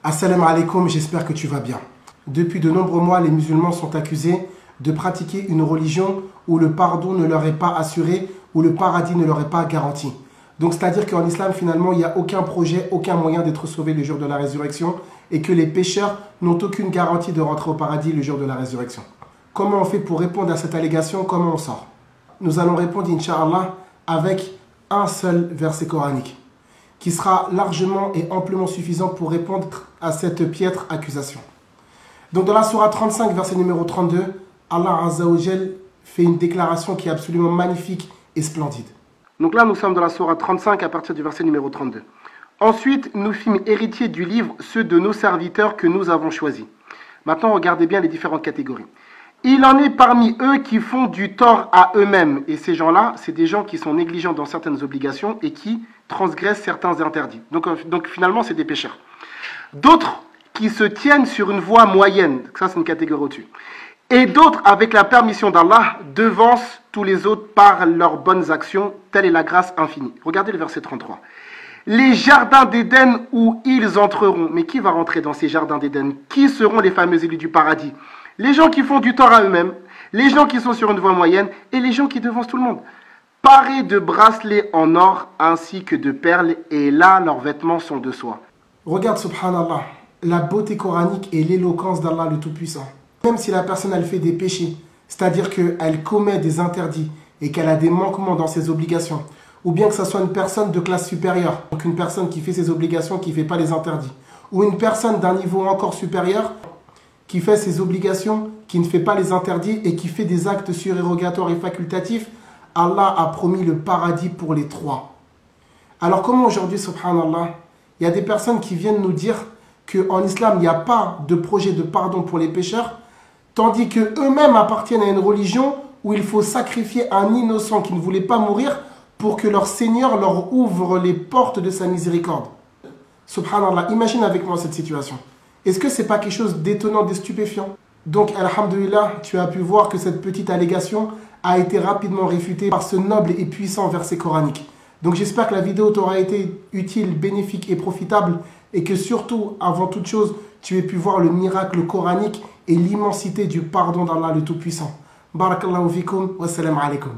Assalamu alaikum, j'espère que tu vas bien. Depuis de nombreux mois, les musulmans sont accusés de pratiquer une religion où le pardon ne leur est pas assuré, où le paradis ne leur est pas garanti. Donc c'est-à-dire qu'en islam, finalement, il n'y a aucun projet, aucun moyen d'être sauvé le jour de la résurrection et que les pécheurs n'ont aucune garantie de rentrer au paradis le jour de la résurrection. Comment on fait pour répondre à cette allégation? Comment on sort? Nous allons répondre, Inch'Allah, avec un seul verset coranique qui sera largement et amplement suffisant pour répondre à cette piètre accusation. Donc dans la sourate 35, verset numéro 32, Allah Azza wa Jal fait une déclaration qui est absolument magnifique et splendide. Donc là, nous sommes dans la sourate 35 à partir du verset numéro 32. Ensuite, nous fîmes héritiers du livre ceux de nos serviteurs que nous avons choisis. Maintenant, regardez bien les différentes catégories. Il en est parmi eux qui font du tort à eux-mêmes. Et ces gens-là, c'est des gens qui sont négligents dans certaines obligations et qui transgressent certains interdits. Donc finalement, c'est des pécheurs. D'autres qui se tiennent sur une voie moyenne. Ça, c'est une catégorie au-dessus. Et d'autres, avec la permission d'Allah, devancent tous les autres par leurs bonnes actions. Telle est la grâce infinie. Regardez le verset 33. Les jardins d'Éden où ils entreront. Mais qui va rentrer dans ces jardins d'Éden? Qui seront les fameux élus du paradis? Les gens qui font du tort à eux-mêmes, les gens qui sont sur une voie moyenne et les gens qui devancent tout le monde. Parés de bracelets en or ainsi que de perles, et là leurs vêtements sont de soie. Regarde, subhanallah, la beauté coranique et l'éloquence d'Allah le Tout-Puissant. Même si la personne elle fait des péchés, c'est-à-dire qu'elle commet des interdits et qu'elle a des manquements dans ses obligations, ou bien que ce soit une personne de classe supérieure, donc une personne qui fait ses obligations, qui ne fait pas les interdits, ou une personne d'un niveau encore supérieur, qui fait ses obligations, qui ne fait pas les interdits et qui fait des actes surérogatoires et facultatifs, Allah a promis le paradis pour les trois. Alors comment aujourd'hui, subhanallah, il y a des personnes qui viennent nous dire qu'en islam, il n'y a pas de projet de pardon pour les pécheurs, tandis qu'eux-mêmes appartiennent à une religion où il faut sacrifier un innocent qui ne voulait pas mourir pour que leur Seigneur leur ouvre les portes de sa miséricorde. Subhanallah, imagine avec moi cette situation. Est-ce que ce n'est pas quelque chose d'étonnant, de stupéfiant? Donc, alhamdoulilah, tu as pu voir que cette petite allégation a été rapidement réfutée par ce noble et puissant verset coranique. Donc, j'espère que la vidéo t'aura été utile, bénéfique et profitable et que surtout, avant toute chose, tu aies pu voir le miracle coranique et l'immensité du pardon d'Allah le Tout-Puissant. Barakallahu fikum, wassalamu alaikum.